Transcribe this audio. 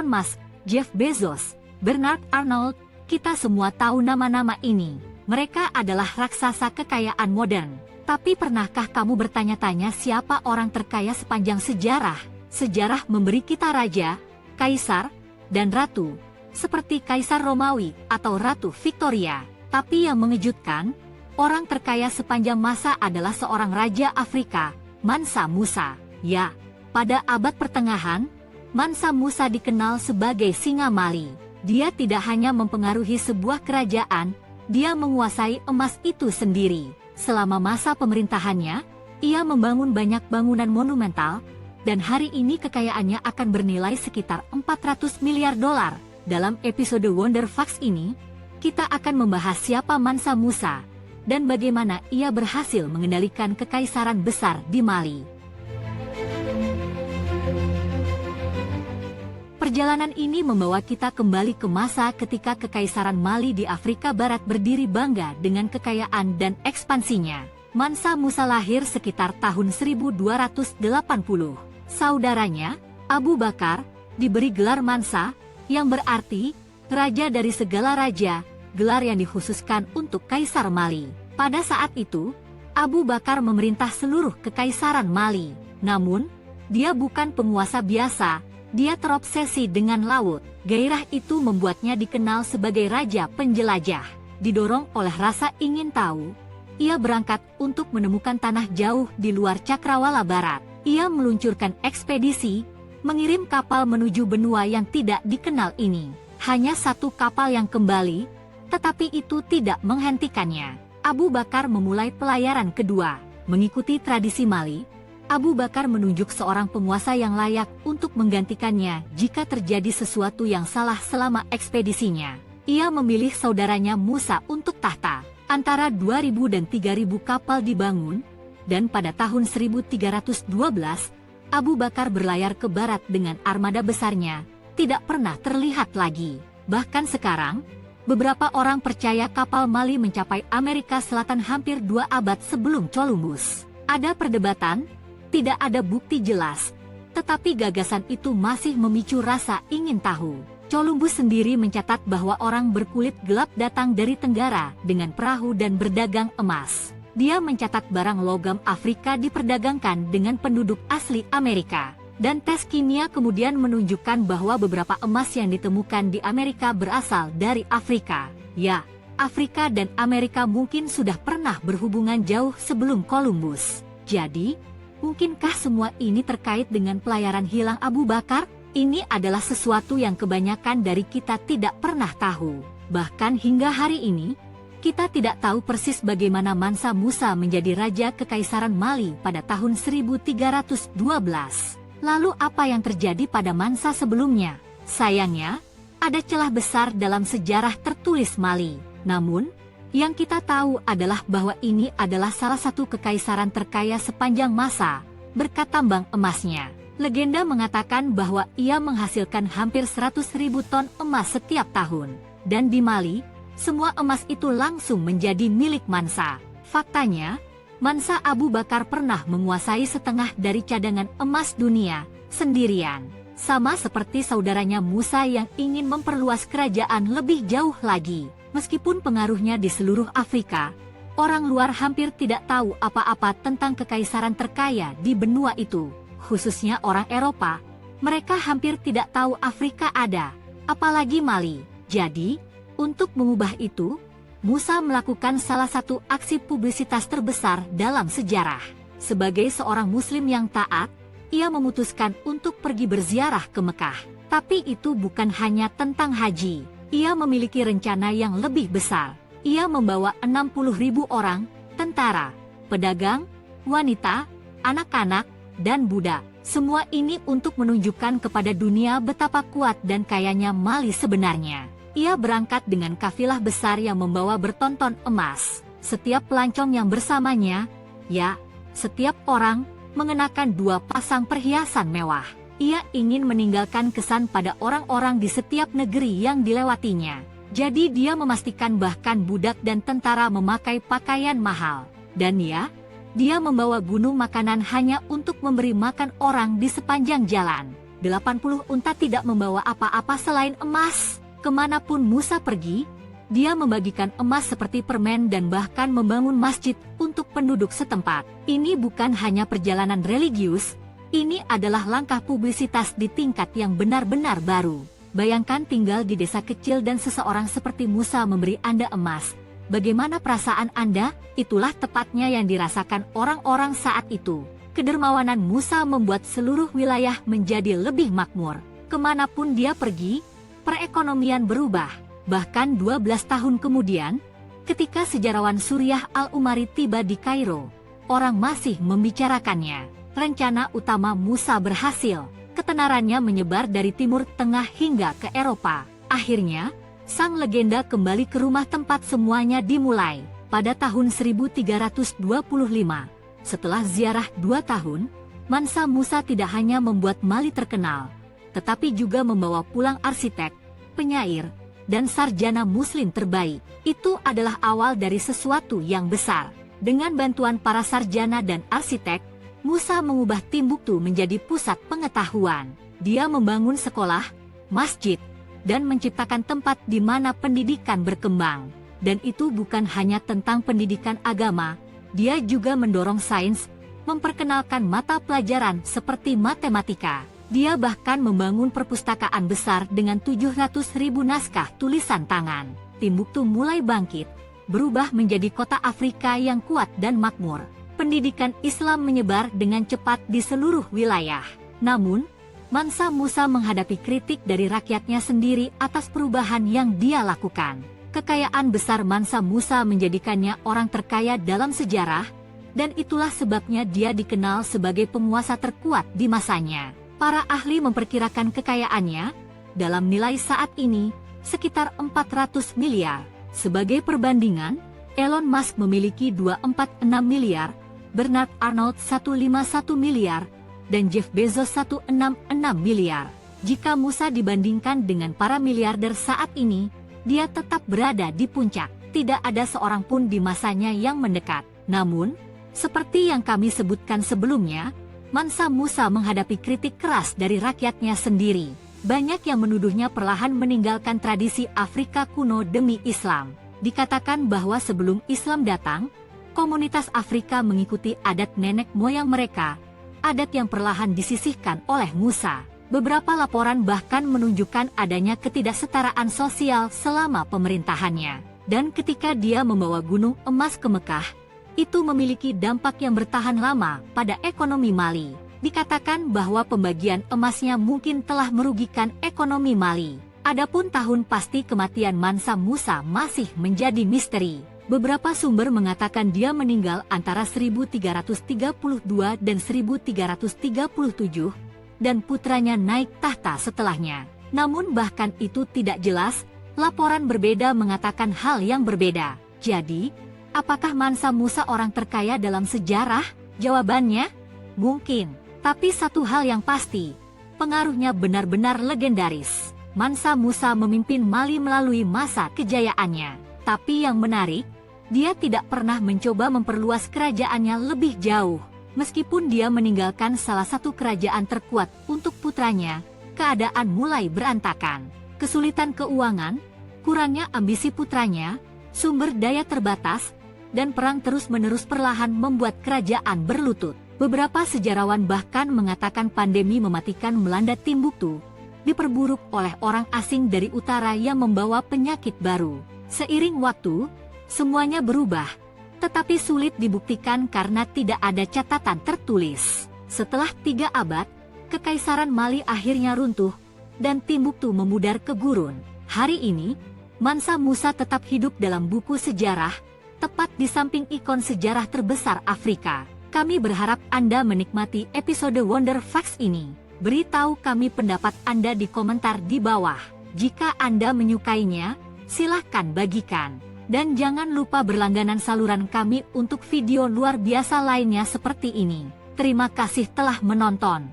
Elon Musk, Jeff Bezos, Bernard Arnault, kita semua tahu nama-nama ini. Mereka adalah raksasa kekayaan modern. Tapi pernahkah kamu bertanya-tanya siapa orang terkaya sepanjang sejarah? Sejarah memberi kita raja, kaisar, dan ratu, seperti Kaisar Romawi atau Ratu Victoria. Tapi yang mengejutkan, orang terkaya sepanjang masa adalah seorang raja Afrika, Mansa Musa. Ya, pada abad pertengahan, Mansa Musa dikenal sebagai Singa Mali. Dia tidak hanya mempengaruhi sebuah kerajaan, dia menguasai emas itu sendiri. Selama masa pemerintahannya, ia membangun banyak bangunan monumental, dan hari ini kekayaannya akan bernilai sekitar 400 miliar dolar. Dalam episode Wonder Facts ini, kita akan membahas siapa Mansa Musa, dan bagaimana ia berhasil mengendalikan kekaisaran besar di Mali. Perjalanan ini membawa kita kembali ke masa ketika Kekaisaran Mali di Afrika Barat berdiri bangga dengan kekayaan dan ekspansinya. Mansa Musa lahir sekitar tahun 1280. Saudaranya, Abu Bakar, diberi gelar Mansa, yang berarti raja dari segala raja, gelar yang dikhususkan untuk Kaisar Mali. Pada saat itu, Abu Bakar memerintah seluruh Kekaisaran Mali. Namun, dia bukan penguasa biasa, dia terobsesi dengan laut. Gairah itu membuatnya dikenal sebagai raja penjelajah. Didorong oleh rasa ingin tahu, ia berangkat untuk menemukan tanah jauh di luar Cakrawala Barat. Ia meluncurkan ekspedisi, mengirim kapal menuju benua yang tidak dikenal ini. Hanya satu kapal yang kembali, tetapi itu tidak menghentikannya. Abu Bakar memulai pelayaran kedua. Mengikuti tradisi Mali, Abu Bakar menunjuk seorang penguasa yang layak untuk menggantikannya jika terjadi sesuatu yang salah selama ekspedisinya. Ia memilih saudaranya Musa untuk tahta. Antara 2.000 dan 3.000 kapal dibangun, dan pada tahun 1312, Abu Bakar berlayar ke barat dengan armada besarnya, tidak pernah terlihat lagi. Bahkan sekarang, beberapa orang percaya kapal Mali mencapai Amerika Selatan hampir 2 abad sebelum Columbus. Ada perdebatan, tidak ada bukti jelas, tetapi gagasan itu masih memicu rasa ingin tahu. Columbus sendiri mencatat bahwa orang berkulit gelap datang dari Tenggara dengan perahu dan berdagang emas. Dia mencatat barang logam Afrika diperdagangkan dengan penduduk asli Amerika. Dan tes kimia kemudian menunjukkan bahwa beberapa emas yang ditemukan di Amerika berasal dari Afrika. Ya, Afrika dan Amerika mungkin sudah pernah berhubungan jauh sebelum Columbus. Jadi, mungkinkah semua ini terkait dengan pelayaran hilang Abu Bakar? Ini adalah sesuatu yang kebanyakan dari kita tidak pernah tahu. Bahkan hingga hari ini, kita tidak tahu persis bagaimana Mansa Musa menjadi raja Kekaisaran Mali pada tahun 1312. Lalu apa yang terjadi pada Mansa sebelumnya? Sayangnya, ada celah besar dalam sejarah tertulis Mali. Namun, yang kita tahu adalah bahwa ini adalah salah satu kekaisaran terkaya sepanjang masa, berkat tambang emasnya. Legenda mengatakan bahwa ia menghasilkan hampir 100.000 ton emas setiap tahun. Dan di Mali, semua emas itu langsung menjadi milik Mansa. Faktanya, Mansa Abu Bakar pernah menguasai setengah dari cadangan emas dunia, sendirian. Sama seperti saudaranya Musa yang ingin memperluas kerajaan lebih jauh lagi. Meskipun pengaruhnya di seluruh Afrika, orang luar hampir tidak tahu apa-apa tentang kekaisaran terkaya di benua itu. Khususnya orang Eropa, mereka hampir tidak tahu Afrika ada, apalagi Mali. Jadi, untuk mengubah itu, Musa melakukan salah satu aksi publisitas terbesar dalam sejarah. Sebagai seorang Muslim yang taat, ia memutuskan untuk pergi berziarah ke Mekah. Tapi itu bukan hanya tentang haji. Ia memiliki rencana yang lebih besar. Ia membawa 60.000 orang, tentara, pedagang, wanita, anak-anak, dan budak. Semua ini untuk menunjukkan kepada dunia betapa kuat dan kayanya Mali sebenarnya. Ia berangkat dengan kafilah besar yang membawa bertonton emas. Setiap pelancong yang bersamanya, ya, setiap orang, mengenakan 2 pasang perhiasan mewah. Ia ingin meninggalkan kesan pada orang-orang di setiap negeri yang dilewatinya. Jadi dia memastikan bahkan budak dan tentara memakai pakaian mahal. Dan ya, dia membawa gunung makanan hanya untuk memberi makan orang di sepanjang jalan. 80 unta tidak membawa apa-apa selain emas. Kemanapun Musa pergi, dia membagikan emas seperti permen dan bahkan membangun masjid untuk penduduk setempat. Ini bukan hanya perjalanan religius, ini adalah langkah publisitas di tingkat yang benar-benar baru. Bayangkan tinggal di desa kecil dan seseorang seperti Musa memberi Anda emas. Bagaimana perasaan Anda? Itulah tepatnya yang dirasakan orang-orang saat itu. Kedermawanan Musa membuat seluruh wilayah menjadi lebih makmur. Kemanapun dia pergi, perekonomian berubah. Bahkan 12 tahun kemudian, ketika sejarawan Suriah Al-Umari tiba di Kairo, orang masih membicarakannya. Rencana utama Musa berhasil. Ketenarannya menyebar dari Timur Tengah hingga ke Eropa. Akhirnya, sang legenda kembali ke rumah tempat semuanya dimulai. Pada tahun 1325, setelah ziarah 2 tahun, Mansa Musa tidak hanya membuat Mali terkenal, tetapi juga membawa pulang arsitek, penyair, dan sarjana muslim terbaik. Itu adalah awal dari sesuatu yang besar. Dengan bantuan para sarjana dan arsitek, Musa mengubah Timbuktu menjadi pusat pengetahuan. Dia membangun sekolah, masjid, dan menciptakan tempat di mana pendidikan berkembang. Dan itu bukan hanya tentang pendidikan agama, dia juga mendorong sains, memperkenalkan mata pelajaran seperti matematika. Dia bahkan membangun perpustakaan besar dengan 700.000 naskah tulisan tangan. Timbuktu mulai bangkit, berubah menjadi kota Afrika yang kuat dan makmur. Pendidikan Islam menyebar dengan cepat di seluruh wilayah. Namun, Mansa Musa menghadapi kritik dari rakyatnya sendiri atas perubahan yang dia lakukan. Kekayaan besar Mansa Musa menjadikannya orang terkaya dalam sejarah, dan itulah sebabnya dia dikenal sebagai penguasa terkuat di masanya. Para ahli memperkirakan kekayaannya, dalam nilai saat ini, sekitar 400 miliar. Sebagai perbandingan, Elon Musk memiliki 246 miliar, Bernard Arnault 151 miliar, dan Jeff Bezos 166 miliar. Jika Musa dibandingkan dengan para miliarder saat ini, dia tetap berada di puncak. Tidak ada seorang pun di masanya yang mendekat. Namun, seperti yang kami sebutkan sebelumnya, Mansa Musa menghadapi kritik keras dari rakyatnya sendiri. Banyak yang menuduhnya perlahan meninggalkan tradisi Afrika kuno demi Islam. Dikatakan bahwa sebelum Islam datang, komunitas Afrika mengikuti adat nenek moyang mereka, adat yang perlahan disisihkan oleh Musa. Beberapa laporan bahkan menunjukkan adanya ketidaksetaraan sosial selama pemerintahannya. Dan ketika dia membawa gunung emas ke Mekah, itu memiliki dampak yang bertahan lama pada ekonomi Mali. Dikatakan bahwa pembagian emasnya mungkin telah merugikan ekonomi Mali. Adapun tahun pasti kematian Mansa Musa masih menjadi misteri. Beberapa sumber mengatakan dia meninggal antara 1332 dan 1337, dan putranya naik tahta setelahnya. Namun bahkan itu tidak jelas, laporan berbeda mengatakan hal yang berbeda. Jadi, apakah Mansa Musa orang terkaya dalam sejarah? Jawabannya, mungkin. Tapi satu hal yang pasti, pengaruhnya benar-benar legendaris. Mansa Musa memimpin Mali melalui masa kejayaannya. Tapi yang menarik, dia tidak pernah mencoba memperluas kerajaannya lebih jauh. Meskipun dia meninggalkan salah satu kerajaan terkuat untuk putranya, keadaan mulai berantakan. Kesulitan keuangan, kurangnya ambisi putranya, sumber daya terbatas, dan perang terus-menerus perlahan membuat kerajaan berlutut. Beberapa sejarawan bahkan mengatakan pandemi mematikan melanda Timbuktu, diperburuk oleh orang asing dari utara yang membawa penyakit baru. Seiring waktu, semuanya berubah, tetapi sulit dibuktikan karena tidak ada catatan tertulis. Setelah 3 abad, Kekaisaran Mali akhirnya runtuh, dan Timbuktu memudar ke gurun. Hari ini, Mansa Musa tetap hidup dalam buku sejarah, tepat di samping ikon sejarah terbesar Afrika. Kami berharap Anda menikmati episode Wonder Facts ini. Beritahu kami pendapat Anda di komentar di bawah. Jika Anda menyukainya, silahkan bagikan. Dan jangan lupa berlangganan saluran kami untuk video luar biasa lainnya seperti ini. Terima kasih telah menonton.